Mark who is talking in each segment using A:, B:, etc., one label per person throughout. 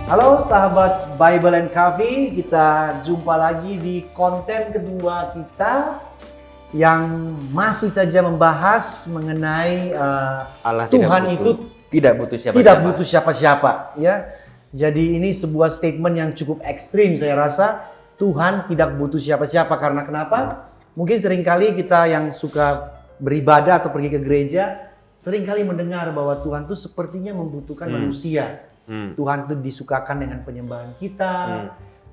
A: Halo sahabat Bible and Coffee, kita jumpa lagi di konten kedua kita yang masih saja membahas mengenai
B: Allah
A: Tuhan itu
B: tidak butuh
A: siapa-siapa. Ya, jadi ini sebuah statement yang cukup ekstrim saya rasa. Tuhan tidak butuh siapa-siapa karena kenapa? Mungkin seringkali kita yang suka beribadah atau pergi ke gereja seringkali mendengar bahwa Tuhan itu sepertinya membutuhkan manusia. Tuhan itu disukakan dengan penyembahan kita,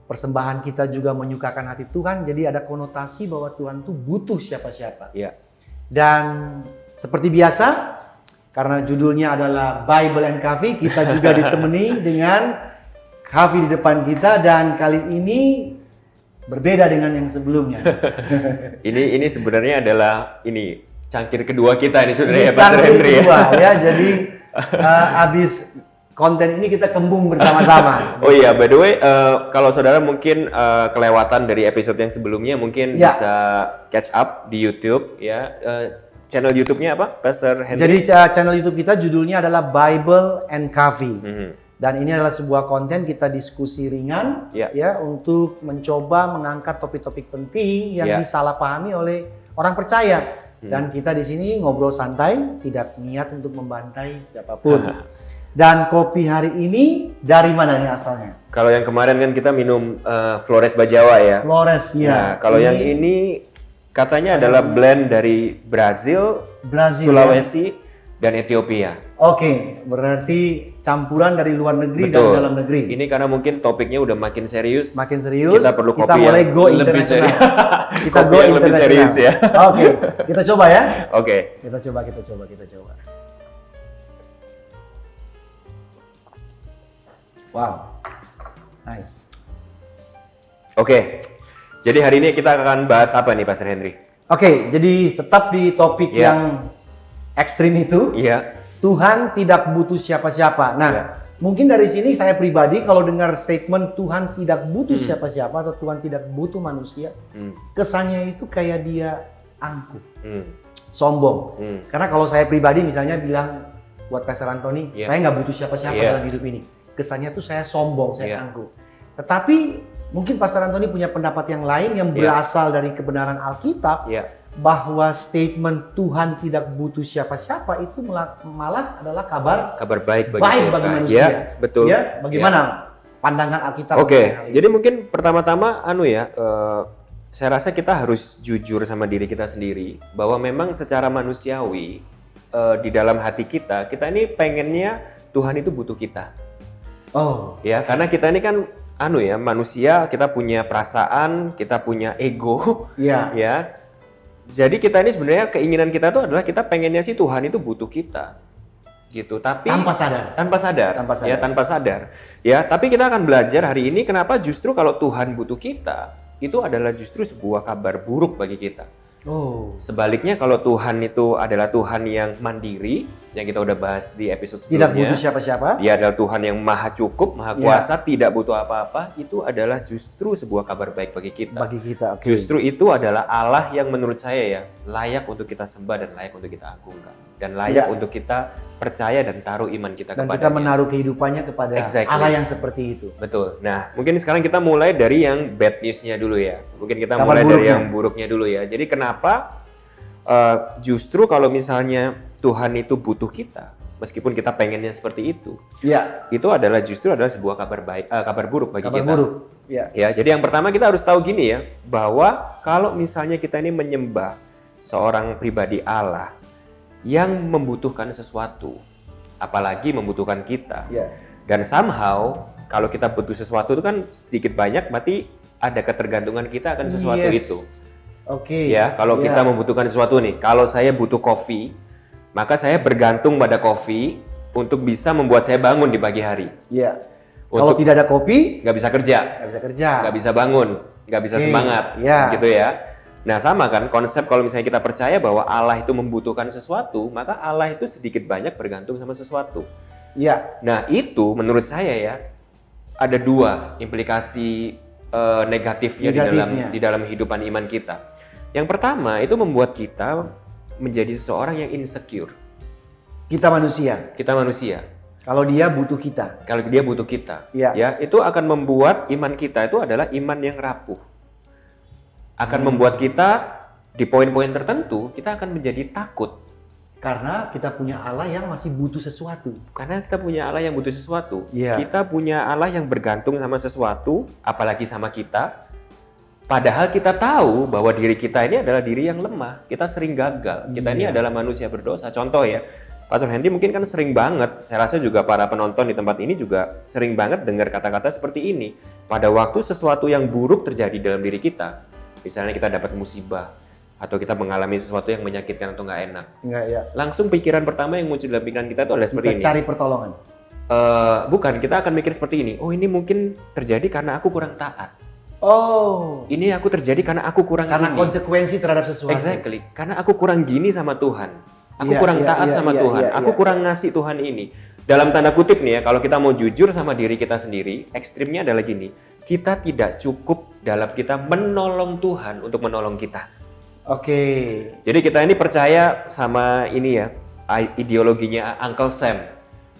A: persembahan kita juga menyukakan hati Tuhan. Jadi ada konotasi bahwa Tuhan itu butuh siapa-siapa.
B: Ya.
A: Dan seperti biasa, karena judulnya adalah Bible and Coffee, kita juga ditemani dengan Coffee di depan kita, dan kali ini berbeda dengan yang sebelumnya.
B: Ini sebenarnya adalah cangkir kedua kita ini sebenarnya ya, Pak
A: Cangkir
B: Hendri
A: kedua ya. Jadi habis konten ini kita kembung bersama-sama.
B: Oh iya, by the way, kalau saudara mungkin kelewatan dari episode yang sebelumnya, mungkin bisa catch up di YouTube ya. Channel YouTube-nya apa, Pastor Henry?
A: Jadi channel YouTube kita judulnya adalah Bible and Coffee. Dan ini adalah sebuah konten kita diskusi ringan ya untuk mencoba mengangkat topik-topik penting yang disalahpahami oleh orang percaya. Dan kita di sini ngobrol santai, tidak niat untuk membantai siapapun. Dan kopi hari ini dari mana nih asalnya?
B: Kalau yang kemarin kan kita minum Flores Bajawa ya.
A: Flores ya.
B: Nah, kalau yang ini katanya adalah blend dari Brazil, Sulawesi, dan Ethiopia.
A: Oke, berarti campuran dari luar negeri dan dalam negeri.
B: Ini karena mungkin topiknya udah makin serius.
A: Makin serius.
B: Kita perlu kopi
A: kita mulai
B: yang
A: go
B: lebih serius.
A: Kita
B: kopi
A: go
B: yang lebih serius ya.
A: Oke, kita coba ya.
B: Oke.
A: Kita coba. Wow, nice.
B: Oke. Jadi hari ini kita akan bahas apa nih, Pastor Henry?
A: Oke, jadi tetap di topik yang ekstrim itu.
B: Iya.
A: Tuhan tidak butuh siapa-siapa. Nah, mungkin dari sini saya pribadi kalau dengar statement Tuhan tidak butuh siapa-siapa atau Tuhan tidak butuh manusia, kesannya itu kayak dia angkuh, sombong. Karena kalau saya pribadi misalnya bilang buat Pastor Anthony, saya nggak butuh siapa-siapa dalam hidup ini. Kesannya tuh saya sombong, saya angkuh. Tetapi mungkin Pastor Anthony punya pendapat yang lain yang berasal dari kebenaran Alkitab. Bahwa statement Tuhan tidak butuh siapa-siapa itu malah adalah kabar
B: baik bagi
A: manusia.
B: Ya, betul.
A: Ya, bagaimana pandangan Alkitab?
B: Oke, jadi mungkin pertama-tama saya rasa kita harus jujur sama diri kita sendiri bahwa memang secara manusiawi di dalam hati kita ini pengennya Tuhan itu butuh kita.
A: Oh,
B: ya, karena kita ini kan manusia, kita punya perasaan, kita punya ego. Ya. Jadi kita ini sebenarnya keinginan kita itu adalah kita pengennya sih Tuhan itu butuh kita, gitu. Tapi tanpa sadar. Ya, tapi kita akan belajar hari ini kenapa justru kalau Tuhan butuh kita itu adalah justru sebuah kabar buruk bagi kita. Oh. Sebaliknya kalau Tuhan itu adalah Tuhan yang mandiri, yang kita udah bahas di episode sebelumnya.
A: Tidak butuh siapa-siapa.
B: Dia adalah Tuhan yang maha cukup, maha kuasa, tidak butuh apa-apa. Itu adalah justru sebuah kabar baik bagi kita.
A: Okay.
B: Justru itu adalah Allah yang menurut saya layak untuk kita sembah dan layak untuk kita agungkan. Dan layak untuk kita percaya dan taruh iman kita kepadanya.
A: Dan kita menaruh kehidupannya kepada Allah yang seperti itu.
B: Betul. Nah, mungkin sekarang kita mulai dari yang bad news-nya dulu ya. Mungkin kita mulai dari yang buruknya dulu ya. Jadi kenapa justru kalau misalnya Tuhan itu butuh kita, meskipun kita pengennya seperti itu, itu adalah sebuah kabar buruk bagi kita.
A: Buruk.
B: Ya, jadi yang pertama kita harus tahu gini ya, bahwa kalau misalnya kita ini menyembah seorang pribadi Allah yang membutuhkan sesuatu, apalagi membutuhkan kita, dan somehow kalau kita butuh sesuatu itu kan sedikit banyak, berarti ada ketergantungan kita akan sesuatu itu.
A: Oke.
B: Ya, kalau kita membutuhkan sesuatu nih, kalau saya butuh kopi, maka saya bergantung pada kopi untuk bisa membuat saya bangun di pagi hari.
A: Iya. Kalau tidak ada kopi,
B: nggak bisa kerja, nggak bisa bangun, nggak bisa semangat, gitu ya. Nah sama kan konsep kalau misalnya kita percaya bahwa Allah itu membutuhkan sesuatu, maka Allah itu sedikit banyak bergantung sama sesuatu.
A: Iya.
B: Nah itu menurut saya ya ada dua implikasi negatifnya di dalam kehidupan iman kita. Yang pertama itu membuat kita menjadi seseorang yang insecure.
A: Kita manusia. Kalau dia butuh kita.
B: Kalau dia butuh kita,
A: Ya.
B: ya itu akan membuat iman kita itu adalah iman yang rapuh. Akan membuat kita di poin-poin tertentu kita akan menjadi takut.
A: Karena kita punya Allah yang masih butuh sesuatu.
B: Karena kita punya Allah yang butuh sesuatu.
A: Iya.
B: Kita punya Allah yang bergantung sama sesuatu, apalagi sama kita. Padahal kita tahu bahwa diri kita ini adalah diri yang lemah. Kita sering gagal. Kita ini adalah manusia berdosa. Contoh ya, Pastor Hendy mungkin kan sering banget, saya rasa juga para penonton di tempat ini juga sering banget dengar kata-kata seperti ini. Pada waktu sesuatu yang buruk terjadi dalam diri kita, misalnya kita dapat musibah, atau kita mengalami sesuatu yang menyakitkan atau nggak enak.
A: Enggak ya.
B: Langsung pikiran pertama yang muncul dalam pikiran kita itu adalah seperti
A: Kita
B: ini.
A: cari pertolongan.
B: Bukan, kita akan mikir seperti ini. Oh, ini mungkin terjadi karena aku kurang taat.
A: Oh.
B: Ini aku terjadi karena aku kurang
A: Karena
B: ini.
A: konsekuensi terhadap sesuatu.
B: Exactly. Karena aku kurang gini sama Tuhan. Aku
A: Iya,
B: kurang
A: iya,
B: taat
A: iya,
B: sama
A: iya,
B: Tuhan.
A: iya,
B: Aku
A: iya.
B: kurang ngasih Tuhan ini. Dalam tanda kutip nih ya, kalau kita mau jujur sama diri kita sendiri, ekstrimnya adalah gini. Kita tidak cukup dalam kita menolong Tuhan untuk menolong kita.
A: Oke.
B: Jadi kita ini percaya sama ini ya, ideologinya Uncle Sam.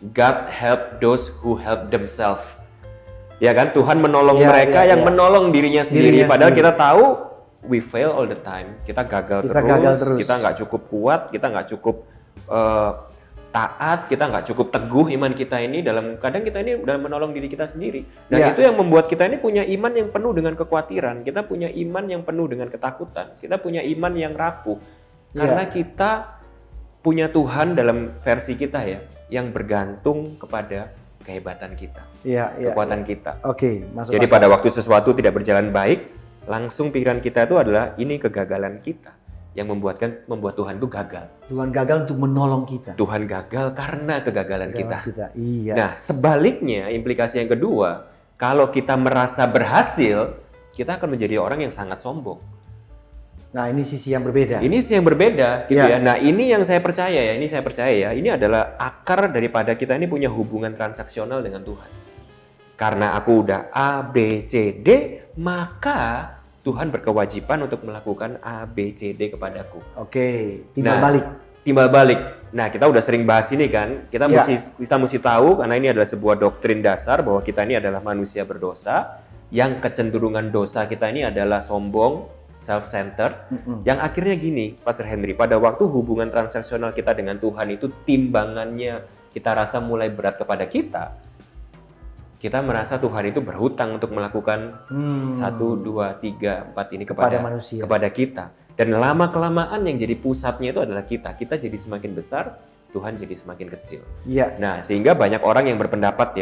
B: God help those who help themselves. Ya kan, Tuhan menolong
A: Ya,
B: mereka
A: ya,
B: yang
A: ya.
B: menolong dirinya sendiri.
A: Dirinya
B: Padahal
A: sendiri.
B: kita tahu we fail all the time. Kita gagal
A: Gagal terus.
B: kita nggak cukup kuat, kita nggak cukup taat, kita nggak cukup teguh iman kita ini kadang kita ini dalam menolong diri kita sendiri. Dan
A: Ya.
B: itu yang membuat kita ini punya iman yang penuh dengan kekhawatiran, kita punya iman yang penuh dengan ketakutan, kita punya iman yang rapuh. Karena kita punya Tuhan dalam versi kita ya, yang bergantung kepada kehebatan kita,
A: Iya, iya.
B: kekuatan kita.
A: Oke, masuk
B: Jadi
A: akal.
B: pada waktu sesuatu tidak berjalan baik, langsung pikiran kita itu adalah ini kegagalan kita yang membuat Tuhan itu gagal.
A: Tuhan gagal untuk menolong kita.
B: Tuhan gagal karena kegagalan kita.
A: Iya.
B: Nah, sebaliknya implikasi yang kedua, kalau kita merasa berhasil, kita akan menjadi orang yang sangat sombong.
A: Nah, ini sisi yang berbeda.
B: Ini sih yang berbeda gitu ya.
A: Ya.
B: Nah, ini yang saya percaya ya, ini adalah akar daripada kita ini punya hubungan transaksional dengan Tuhan. Karena aku udah A, B, C, D, maka Tuhan berkewajiban untuk melakukan A, B, C, D kepadaku.
A: Oke, timbal
B: Nah,
A: balik.
B: Timbal balik. Nah, kita udah sering bahas ini kan. Kita
A: Ya.
B: mesti tahu karena ini adalah sebuah doktrin dasar bahwa kita ini adalah manusia berdosa, yang kecenderungan dosa kita ini adalah sombong, self-centered, yang akhirnya gini, Pastor Henry, pada waktu hubungan transaksional kita dengan Tuhan itu timbangannya kita rasa mulai berat kepada kita merasa Tuhan itu berhutang untuk melakukan 1, 2, 3, 4 ini kepada
A: manusia.
B: kepada kita. Dan lama-kelamaan yang jadi pusatnya itu adalah kita. Kita jadi semakin besar, Tuhan jadi semakin kecil.
A: Iya.
B: Nah, sehingga banyak orang yang berpendapat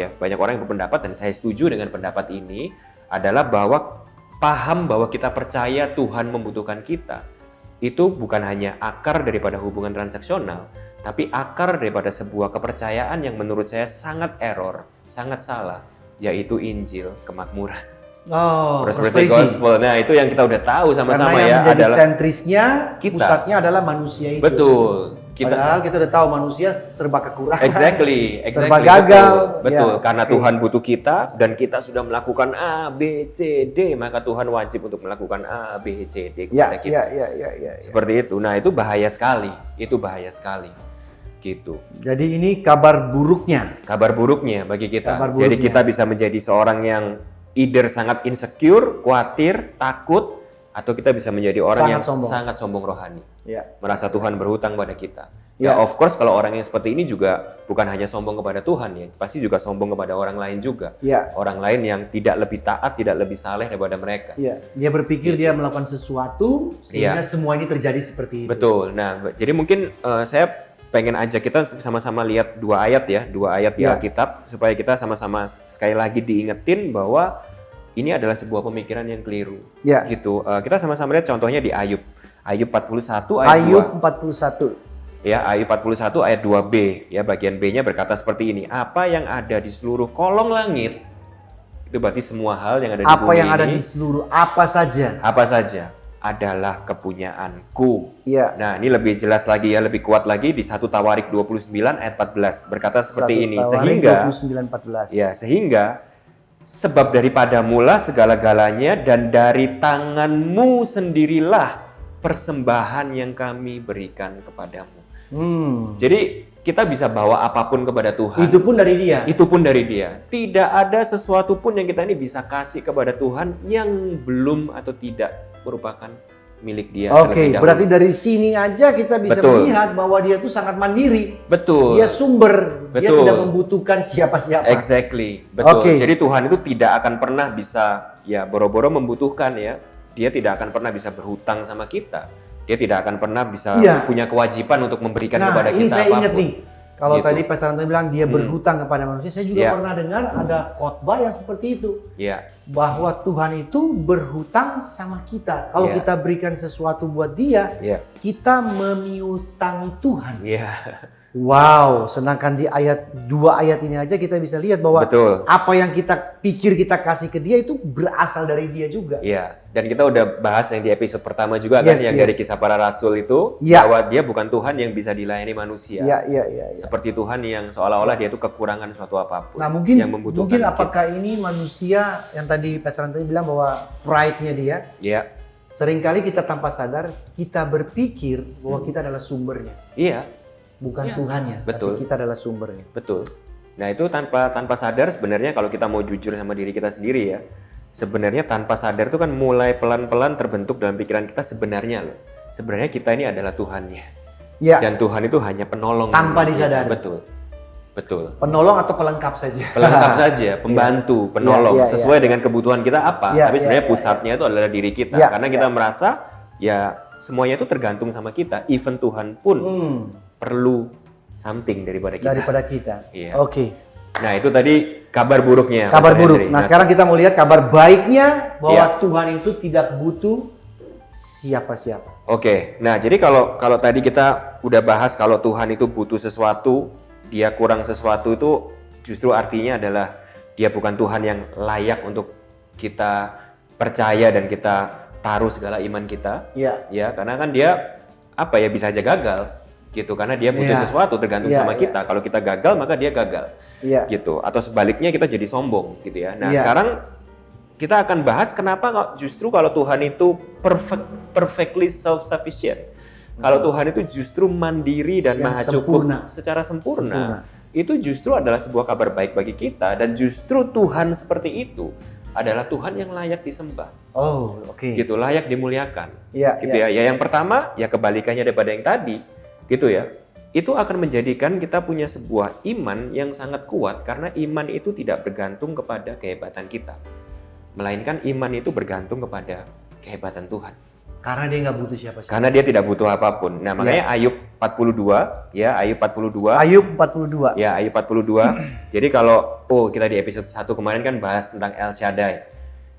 B: dan saya setuju dengan pendapat ini adalah bahwa paham bahwa kita percaya Tuhan membutuhkan kita itu bukan hanya akar daripada hubungan transaksional, tapi akar daripada sebuah kepercayaan yang menurut saya sangat error, sangat salah, yaitu Injil kemakmuran.
A: Oh,
B: Prosperity
A: prosperity.
B: Gospel. Nah, itu yang kita udah tahu sama-sama
A: Karena yang
B: ya
A: menjadi
B: adalah
A: sentrisnya,
B: kita.
A: pusatnya adalah manusia itu.
B: betul.
A: Padahal kita udah tahu manusia serba kekurangan.
B: Exactly,
A: Serba gagal.
B: Betul,
A: Ya,
B: karena
A: oke.
B: Tuhan butuh kita dan kita sudah melakukan A, B, C, D, maka Tuhan wajib untuk melakukan A, B, C, D kepada kita.
A: Ya.
B: Seperti itu. Nah, itu bahaya sekali. Gitu.
A: Jadi ini kabar buruknya.
B: Kabar buruknya bagi kita.
A: Kabar
B: Jadi
A: buruknya.
B: kita bisa menjadi seorang yang either sangat insecure, khawatir, takut, atau kita bisa menjadi orang
A: Sangat
B: yang
A: sombong.
B: sangat sombong rohani.
A: Ya.
B: Merasa Tuhan berhutang pada kita.
A: Ya.
B: Ya, of course kalau orang yang seperti ini juga bukan hanya sombong kepada Tuhan ya, pasti juga sombong kepada orang lain juga.
A: Ya.
B: Orang lain yang tidak lebih taat, tidak lebih saleh daripada mereka.
A: Ya. Dia berpikir dia melakukan sesuatu sehingga
B: Iya.
A: semua ini terjadi seperti itu.
B: Betul. Nah, jadi mungkin saya pengen ajak kita untuk sama-sama lihat dua ayat di
A: Ya.
B: Alkitab supaya kita sama-sama sekali lagi diingetin bahwa ini adalah sebuah pemikiran yang keliru.
A: Ya.
B: Gitu. Kita sama-sama lihat contohnya di Ayub. Ayub 41 ayat 2.
A: Ayub 41.
B: Ya, Ayub 41 ayat 2b, ya bagian B-nya berkata seperti ini. Apa yang ada di seluruh kolong langit, itu berarti semua hal yang ada di
A: Apa
B: bumi
A: yang ada
B: ini,
A: di seluruh apa saja.
B: apa saja adalah kepunyaanku.
A: Ya.
B: Nah, ini lebih jelas lagi ya, lebih kuat lagi di 1 Tawarik 29 ayat 14 berkata seperti ini. Sehingga
A: 29:14.
B: ya, sehingga sebab daripada mula segala-galanya dan dari tanganmu sendirilah persembahan yang kami berikan kepadamu. Jadi kita bisa bawa apapun kepada Tuhan.
A: Itu pun dari Dia.
B: Itu pun dari Dia. Tidak ada sesuatu pun yang kita ini bisa kasih kepada Tuhan yang belum atau tidak merupakan milik Dia.
A: Oke, berarti dari sini aja kita bisa
B: Betul.
A: melihat bahwa Dia tuh sangat mandiri.
B: Betul.
A: Dia sumber. Dia
B: Betul.
A: tidak membutuhkan siapa-siapa.
B: Exactly. Betul.
A: Oke.
B: Jadi Tuhan itu tidak akan pernah bisa ya boro-boro membutuhkan ya. Dia tidak akan pernah bisa berhutang sama kita. Dia tidak akan pernah bisa
A: Iya.
B: punya kewajiban untuk memberikan
A: Nah,
B: kepada
A: ini
B: kita
A: saya
B: apapun.
A: ingat nih. Kalau
B: Gitu.
A: tadi Pastor Anton bilang dia berhutang kepada manusia, saya juga
B: Iya.
A: pernah dengar ada khotbah yang seperti itu.
B: Iya.
A: Bahwa Tuhan itu berhutang sama kita. Kalau
B: Iya.
A: kita berikan sesuatu buat Dia,
B: Iya.
A: kita memiutangi Tuhan.
B: Iya.
A: Wow, sedangkan di dua ayat ini aja kita bisa lihat bahwa
B: Betul.
A: apa yang kita pikir kita kasih ke Dia itu berasal dari Dia juga.
B: Iya, dan kita udah bahas yang di episode pertama juga kan, yang dari kisah para rasul itu,
A: Iya.
B: bahwa dia bukan Tuhan yang bisa dilayani manusia.
A: Iya.
B: Seperti Tuhan yang seolah-olah dia itu kekurangan suatu apapun.
A: Nah, mungkin
B: yang membutuhkan kita.
A: apakah ini manusia yang tadi Pastor Anthony bilang bahwa pride-nya dia,
B: Iya,
A: seringkali kita tanpa sadar kita berpikir bahwa kita adalah sumbernya,
B: iya,
A: bukan
B: Iya.
A: Tuhannya,
B: Betul.
A: tapi kita adalah sumbernya.
B: betul. Nah itu tanpa sadar sebenarnya kalau kita mau jujur sama diri kita sendiri ya, sebenarnya tanpa sadar itu kan mulai pelan-pelan terbentuk dalam pikiran kita sebenarnya loh. Sebenarnya kita ini adalah Tuhannya.
A: Ya,
B: Dan Tuhan itu hanya penolong.
A: Tanpa disadari.
B: Betul. Betul.
A: penolong atau pelengkap saja.
B: Pelengkap saja, pembantu, penolong,
A: Iya, iya,
B: sesuai dengan kebutuhan kita apa.
A: Iya,
B: Tapi sebenarnya
A: iya,
B: pusatnya itu adalah diri kita.
A: Iya,
B: Karena kita merasa ya semuanya itu tergantung sama kita. Even Tuhan pun perlu something daripada kita.
A: Daripada kita.
B: Iya.
A: Oke.
B: Nah itu tadi kabar buruknya.
A: Kabar
B: Mas
A: buruk.
B: Henry.
A: Nah, sekarang kita mau lihat kabar baiknya bahwa
B: Iya.
A: Tuhan itu tidak butuh siapa-siapa.
B: Oke, nah jadi kalau tadi kita udah bahas kalau Tuhan itu butuh sesuatu, dia kurang sesuatu itu justru artinya adalah dia bukan Tuhan yang layak untuk kita percaya dan kita taruh segala iman kita.
A: Iya.
B: Ya, karena kan dia apa ya bisa aja gagal gitu karena dia butuh
A: Iya.
B: sesuatu tergantung
A: Iya,
B: sama
A: iya.
B: kita. Kalau kita gagal maka dia gagal.
A: Iya.
B: Gitu. Atau sebaliknya kita jadi sombong gitu ya. Nah,
A: Iya.
B: sekarang kita akan bahas kenapa justru kalau Tuhan itu perfectly self-sufficient. Kalau Tuhan itu justru mandiri dan
A: Yang
B: maha
A: sempurna.
B: cukup secara sempurna. Itu justru adalah sebuah kabar baik bagi kita dan justru Tuhan seperti itu adalah Tuhan yang layak disembah.
A: Oh, oke.
B: Gitu, layak dimuliakan.
A: Iya,
B: Gitu ya. Ya yang pertama ya kebalikannya daripada yang tadi. Gitu ya. Itu akan menjadikan kita punya sebuah iman yang sangat kuat karena iman itu tidak bergantung kepada kehebatan kita. Melainkan iman itu bergantung kepada kehebatan Tuhan.
A: Karena dia nggak butuh siapa-siapa.
B: Karena dia tidak butuh apapun. Nah, makanya Ayub 42, ya Ayub 42.
A: Ayub 42.
B: Ya, Ayub 42. Jadi kalau kita di episode 1 kemarin kan bahas tentang El Shaddai.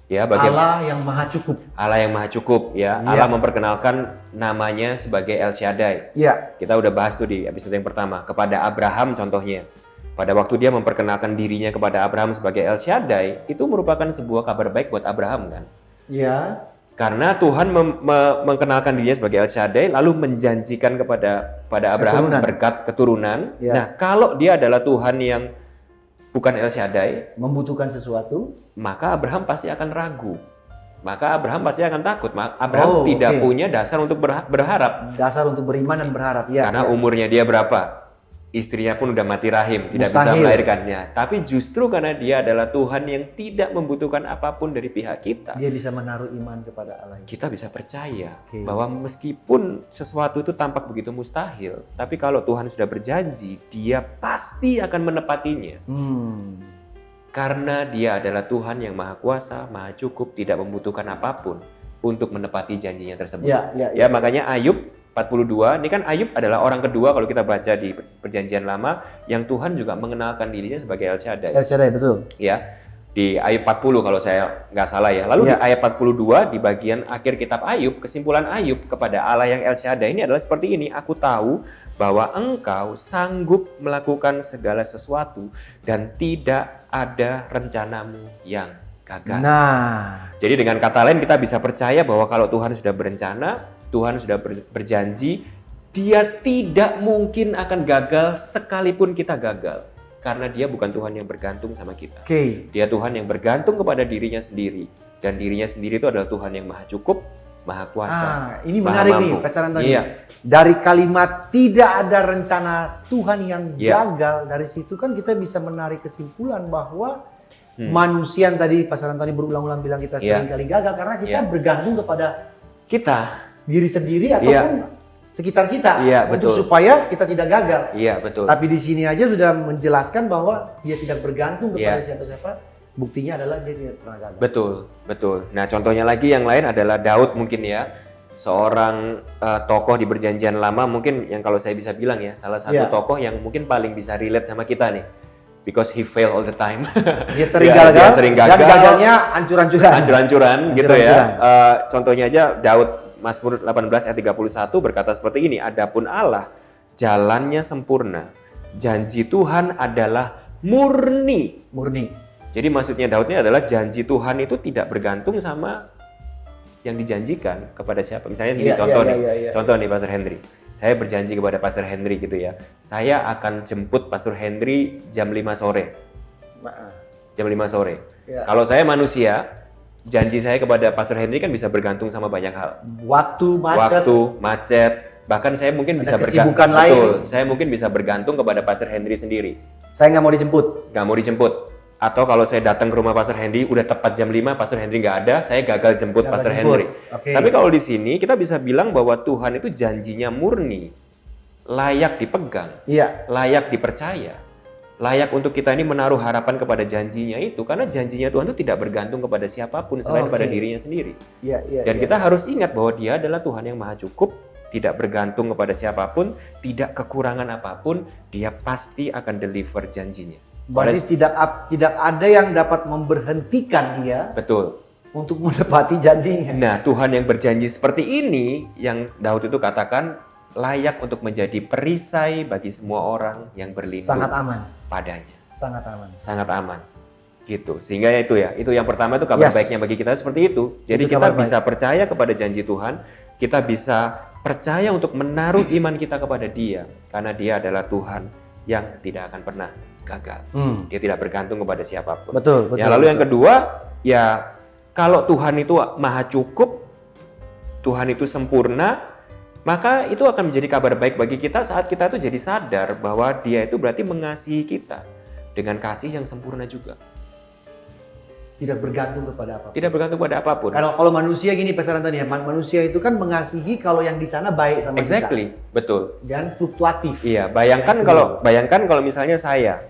B: Ya,
A: Allah yang maha cukup.
B: Allah yang maha cukup ya.
A: Iya.
B: Allah memperkenalkan namanya sebagai El Shaddai.
A: Iya.
B: Kita udah bahas tuh di episode yang pertama kepada Abraham contohnya. Pada waktu dia memperkenalkan dirinya kepada Abraham sebagai El Shaddai, itu merupakan sebuah kabar baik buat Abraham kan?
A: Iya.
B: Karena Tuhan mengenalkan dirinya sebagai El Shaddai, lalu menjanjikan kepada Abraham berkat keturunan.
A: Ya.
B: Nah, kalau dia adalah Tuhan yang bukan El Shaddai,
A: membutuhkan sesuatu,
B: maka Abraham pasti akan ragu. Maka Abraham pasti akan takut. Abraham tidak punya dasar untuk berharap.
A: Dasar untuk beriman dan berharap. Ya,
B: Karena umurnya dia berapa? Istrinya pun udah mati rahim, tidak bisa melahirkannya. Tapi justru karena dia adalah Tuhan yang tidak membutuhkan apapun dari pihak kita,
A: dia bisa menaruh iman kepada Allah.
B: Kita bisa percaya bahwa meskipun sesuatu itu tampak begitu mustahil, tapi kalau Tuhan sudah berjanji, dia pasti akan menepatinya. Karena dia adalah Tuhan yang maha kuasa, maha cukup, tidak membutuhkan apapun untuk menepati janjinya tersebut. Ya, makanya Ayub 42, ini kan Ayub adalah orang kedua kalau kita baca di Perjanjian Lama yang Tuhan juga mengenalkan dirinya sebagai El Shaddai.
A: El Shaddai, betul.
B: Ya, di Ayub 40 kalau saya nggak salah ya. Lalu di ayat 42 di bagian akhir kitab Ayub, kesimpulan Ayub kepada Allah yang El Shaddai ini adalah seperti ini. Aku tahu bahwa engkau sanggup melakukan segala sesuatu dan tidak ada rencanamu yang gagal.
A: Nah,
B: jadi dengan kata lain kita bisa percaya bahwa kalau Tuhan sudah berencana, Tuhan sudah berjanji, dia tidak mungkin akan gagal sekalipun kita gagal. Karena dia bukan Tuhan yang bergantung sama kita. Dia Tuhan yang bergantung kepada dirinya sendiri. Dan dirinya sendiri itu adalah Tuhan yang maha cukup, maha kuasa.
A: Ini menarik nih, Pastor Antoni.
B: Iya.
A: Dari kalimat tidak ada rencana Tuhan yang
B: Ya.
A: gagal, dari situ kan kita bisa menarik kesimpulan bahwa manusia yang tadi Pastor Antoni berulang-ulang bilang kita
B: Ya.
A: seringkali gagal karena kita
B: Ya.
A: bergantung kepada
B: Kita.
A: diri sendiri ataupun sekitar kita
B: Iya,
A: untuk
B: betul.
A: supaya kita tidak gagal.
B: Iya, betul.
A: Tapi di sini aja sudah menjelaskan bahwa dia tidak bergantung kepada
B: Iya.
A: siapa-siapa. Buktinya adalah dia tidak pernah gagal.
B: Betul, betul. Nah, contohnya lagi yang lain adalah Daud mungkin ya. Seorang tokoh di Perjanjian Lama mungkin yang kalau saya bisa bilang ya, salah satu
A: Iya.
B: tokoh yang mungkin paling bisa relate sama kita nih. Because he fail all the time.
A: Dia sering
B: Ya,
A: gagal,
B: dia sering gagal.
A: dan gagalnya hancur-hancuran.
B: Hancur-hancuran gitu
A: Hancur-hancuran.
B: ya. Contohnya aja Daud Mazmur 18 ayat 31 berkata seperti ini, adapun Allah jalannya sempurna, janji Tuhan adalah murni.
A: Murni.
B: Jadi maksudnya Daudnya adalah janji Tuhan itu tidak bergantung sama yang dijanjikan kepada siapa. Misalnya sini
A: Iya,
B: contoh
A: iya,
B: nih,
A: iya, iya.
B: contoh nih Pastor Henry. Saya berjanji kepada Pastor Henry gitu ya. Saya akan jemput Pastor Henry jam 5 sore. Jam 5 sore.
A: Ya.
B: Kalau saya manusia, janji saya kepada Pastor Henry kan bisa bergantung sama banyak hal.
A: Waktu macet.
B: Waktu, macet, bahkan saya mungkin bisa
A: kesibukan lain.
B: Betul, saya mungkin bisa bergantung kepada Pastor Henry sendiri.
A: Saya nggak mau dijemput.
B: Nggak mau dijemput. Atau kalau saya datang ke rumah Pastor Henry udah tepat jam 5, Pastor Henry nggak ada, saya gagal jemput
A: Gagal
B: Pastor
A: jemput.
B: Henry.
A: Oke.
B: Tapi kalau di sini kita bisa bilang bahwa Tuhan itu janjinya murni, layak dipegang,
A: Iya.
B: layak dipercaya, layak untuk kita ini menaruh harapan kepada janjinya itu, karena janjinya Tuhan itu tidak bergantung kepada siapapun selain
A: Oke.
B: pada dirinya sendiri.
A: Iya, iya.
B: Dan
A: iya.
B: kita harus ingat bahwa Dia adalah Tuhan yang maha cukup, tidak bergantung kepada siapapun, tidak kekurangan apapun, Dia pasti akan deliver janjinya.
A: Berarti tidak ada yang dapat memberhentikan dia
B: Betul.
A: untuk menepati janjinya.
B: Nah, Tuhan yang berjanji seperti ini, yang Daud itu katakan layak untuk menjadi perisai bagi semua orang yang berlindung
A: Sangat aman.
B: padanya.
A: Sangat aman.
B: Sangat aman. Gitu. Sehingga itu yang pertama itu kabar
A: Yes.
B: baiknya bagi kita seperti itu. Jadi
A: Itu
B: kita
A: kabar
B: bisa percaya kepada janji Tuhan, kita bisa percaya untuk menaruh iman kita kepada Dia, karena Dia adalah Tuhan yang tidak akan pernah gagal. Dia tidak bergantung kepada siapapun.
A: Betul, betul.
B: Ya, lalu yang
A: betul.
B: kedua, ya kalau Tuhan itu maha cukup, Tuhan itu sempurna, maka itu akan menjadi kabar baik bagi kita saat kita itu jadi sadar bahwa Dia itu berarti mengasihi kita dengan kasih yang sempurna juga.
A: Tidak bergantung kepada apapun.
B: Tidak bergantung pada apapun.
A: Kalau manusia gini Pastor Antoni ya, manusia itu kan mengasihi kalau yang di sana baik sama
B: Exactly, betul.
A: kita. Dan fluktuatif.
B: Iya, bayangkan kalau misalnya saya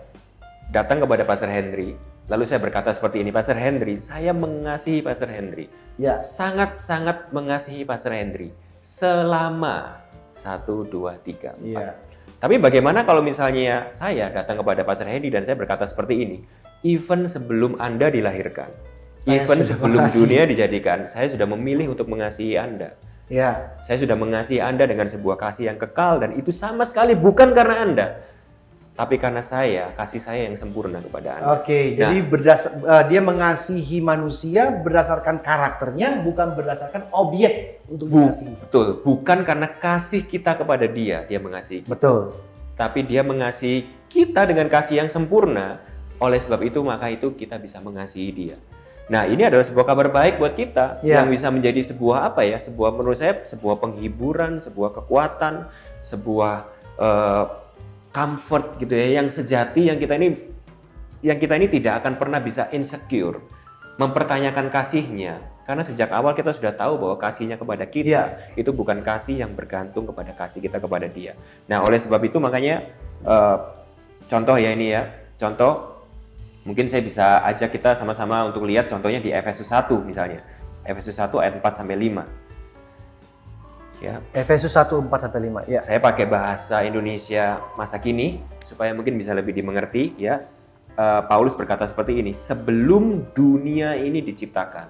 B: datang kepada Pastor Henry, lalu saya berkata seperti ini, Pastor Henry, saya mengasihi Pastor Henry.
A: Ya.
B: Sangat-sangat mengasihi Pastor Henry selama 1, 2, 3, 4.
A: Iya.
B: Tapi bagaimana kalau misalnya saya datang kepada Pastor Henry dan saya berkata seperti ini, even sebelum Anda dilahirkan,
A: Saya
B: even
A: sudah
B: sebelum
A: mengasihi.
B: dunia dijadikan, saya sudah memilih untuk mengasihi Anda.
A: Ya.
B: Saya sudah mengasihi Anda dengan sebuah kasih yang kekal, dan itu sama sekali bukan karena Anda, tapi karena kasih saya yang sempurna kepada Anda.
A: Oke, jadi dia mengasihi manusia berdasarkan karakternya, bukan berdasarkan objek untuk dikasihi.
B: Betul, bukan karena kasih kita kepada Dia mengasihi kita.
A: Betul.
B: Tapi Dia mengasihi kita dengan kasih yang sempurna. Oleh sebab itu, maka itu kita bisa mengasihi Dia. Nah, ini adalah sebuah kabar baik buat kita,
A: Ya.
B: yang bisa menjadi sebuah menurut saya sebuah penghiburan, sebuah kekuatan, sebuah comfort gitu ya, yang sejati, yang kita ini tidak akan pernah bisa insecure mempertanyakan kasihnya, karena sejak awal kita sudah tahu bahwa kasihnya kepada kita itu bukan kasih yang bergantung kepada kasih kita kepada Dia. Nah, oleh sebab itu makanya contoh ya ini ya, contoh mungkin saya bisa ajak kita sama-sama untuk lihat contohnya di Efesus 1 misalnya. Efesus 1 ayat 4 sampai 5. Ya.
A: Efesus 1, 4-5. Ya.
B: Saya pakai bahasa Indonesia masa kini supaya mungkin bisa lebih dimengerti ya. Paulus berkata seperti ini, sebelum dunia ini diciptakan,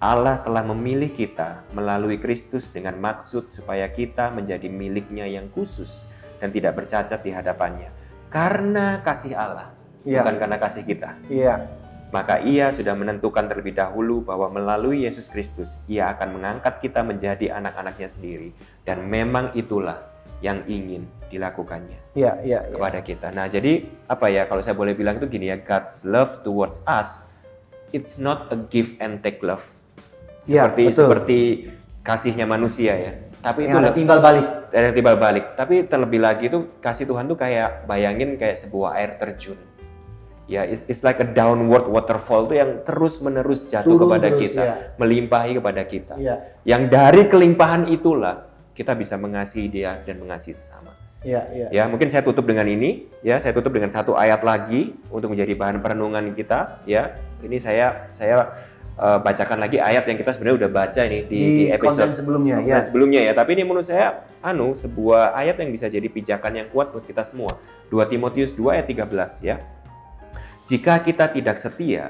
B: Allah telah memilih kita melalui Kristus dengan maksud supaya kita menjadi miliknya yang khusus dan tidak bercacat di hadapannya. Karena kasih Allah, bukan karena kasih kita.
A: Iya.
B: Maka Ia sudah menentukan terlebih dahulu bahwa melalui Yesus Kristus, Ia akan mengangkat kita menjadi anak-anaknya sendiri. Dan memang itulah yang ingin dilakukannya kepada kita. Nah, jadi kalau saya boleh bilang itu gini ya, God's love towards us, it's not a give and take love. Seperti kasihnya manusia ya. Tapi
A: yang ada timbal balik.
B: ada timbal balik. Tapi terlebih lagi itu kasih Tuhan tuh kayak bayangin kayak sebuah air terjun. Ya, it's like a downward waterfall tuh yang terus-menerus jatuh
A: Turun
B: kepada
A: terus,
B: kita,
A: ya.
B: melimpahi kepada kita.
A: Ya.
B: Yang dari kelimpahan itulah kita bisa mengasihi dia dan mengasihi sesama.
A: Ya, ya.
B: Ya, mungkin saya tutup dengan ini. Ya, saya tutup dengan satu ayat lagi untuk menjadi bahan perenungan kita. Ya, ini saya bacakan lagi ayat yang kita sebenarnya udah baca ini di episode
A: sebelumnya. Ya.
B: sebelumnya ya. Tapi ini menurut saya sebuah ayat yang bisa jadi pijakan yang kuat buat kita semua. 2 Timotius 2 ayat 13 ya. Jika kita tidak setia,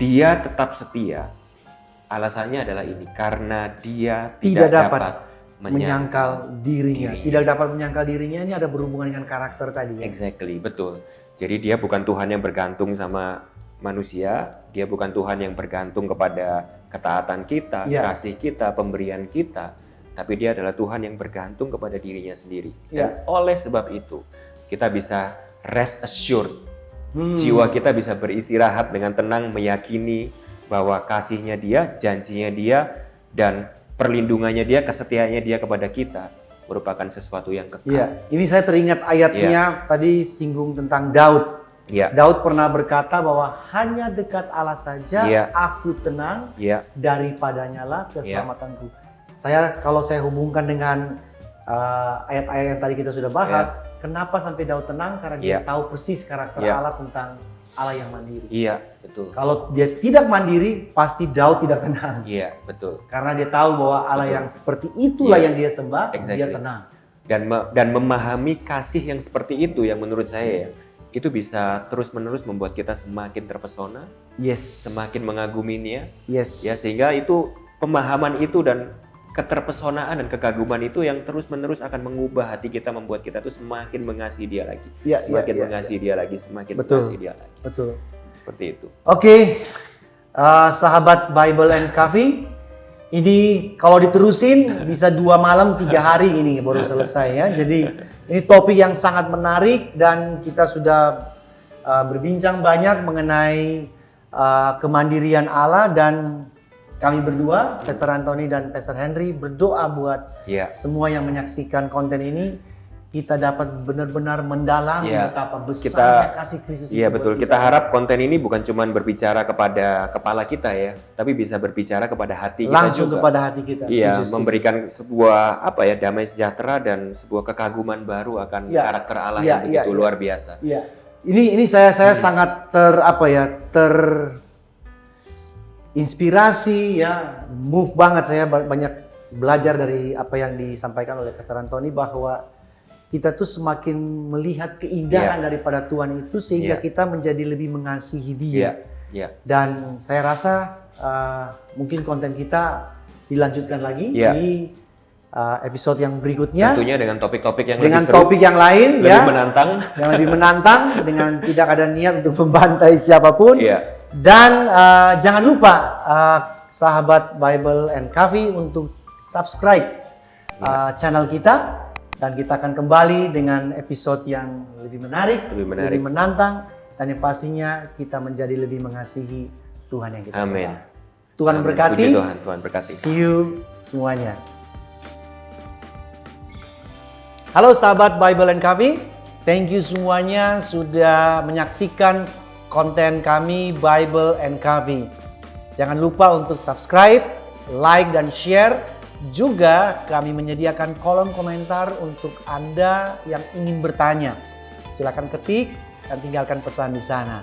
B: dia tetap setia. Alasannya adalah ini, karena dia tidak dapat
A: menyangkal dirinya. Tidak dapat menyangkal dirinya, ini ada berhubungan dengan karakter tadi ya.
B: Exactly, betul. Jadi dia bukan Tuhan yang bergantung sama manusia, dia bukan Tuhan yang bergantung kepada ketaatan kita, kasih kita, pemberian kita, tapi dia adalah Tuhan yang bergantung kepada dirinya sendiri. Dan oleh sebab itu, kita bisa rest assured. Jiwa kita bisa beristirahat dengan tenang, meyakini bahwa kasihnya dia, janjinya dia, dan perlindungannya dia, kesetiaannya dia kepada kita merupakan sesuatu yang kekal.
A: Iya, ini saya teringat ayatnya tadi singgung tentang Daud.
B: Ya.
A: Daud pernah berkata bahwa hanya dekat Allah saja aku tenang, daripadanya lah keselamatanku. Kalau saya hubungkan dengan ayat-ayat yang tadi kita sudah bahas, kenapa sampai Daud tenang? Karena dia tahu persis karakter Allah tentang Allah yang mandiri.
B: Iya, betul.
A: Kalau dia tidak mandiri, pasti Daud tidak tenang.
B: Iya, betul.
A: Karena dia tahu bahwa Allah yang seperti itulah yang dia sembah, dia tenang.
B: Dan memahami kasih yang seperti itu yang menurut saya itu bisa terus-menerus membuat kita semakin terpesona, semakin mengaguminya, ya, sehingga itu pemahaman itu dan keterpesonaan dan kekaguman itu yang terus-menerus akan mengubah hati kita, membuat kita tuh semakin mengasihi dia lagi, semakin mengasihi dia lagi, semakin mengasihi dia lagi. Betul. Seperti itu.
A: Oke, sahabat Bible and Coffee, ini kalau diterusin bisa 2 malam 3 hari ini baru selesai ya. Jadi ini topik yang sangat menarik dan kita sudah berbincang banyak mengenai kemandirian Allah, dan kami berdua, Pastor Anthony dan Pastor Henry, berdoa buat semua yang menyaksikan konten ini, kita dapat benar-benar mendalami betapa besarnya kasih Kristus.
B: Iya betul, kita harap konten ini bukan cuma berbicara kepada kepala kita ya, tapi bisa berbicara kepada hati kita
A: langsung
B: juga.
A: Kepada hati kita.
B: Iya, memberikan sebuah damai sejahtera dan sebuah kekaguman baru akan karakter Allah yang begitu luar biasa.
A: Iya. Ini saya sangat inspirasi ya, move banget, saya banyak belajar dari apa yang disampaikan oleh Pastor Anthony, bahwa kita tuh semakin melihat keindahan daripada Tuhan itu sehingga kita menjadi lebih mengasihi Dia. Dan saya rasa mungkin konten kita dilanjutkan lagi di episode yang berikutnya.
B: Tentunya dengan topik-topik yang
A: dengan
B: lebih seru,
A: topik yang lain,
B: lebih menantang,
A: yang lebih menantang, dengan tidak ada niat untuk membantai siapapun. Dan jangan lupa sahabat Bible and Coffee untuk subscribe channel kita, dan kita akan kembali dengan episode yang lebih menarik, lebih menantang, dan yang pastinya kita menjadi lebih mengasihi Tuhan yang kita sembah. Tuhan berkati.
B: Tuhan berkati.
A: See you semuanya. Halo sahabat Bible and Coffee, thank you semuanya sudah menyaksikan konten kami Bible and Coffee. Jangan lupa untuk subscribe, like, dan share. Juga kami menyediakan kolom komentar untuk Anda yang ingin bertanya. Silakan ketik dan tinggalkan pesan di sana.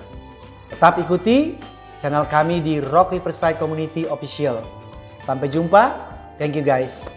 A: Tetap ikuti channel kami di Rock Riverside Community Official. Sampai jumpa. Thank you guys.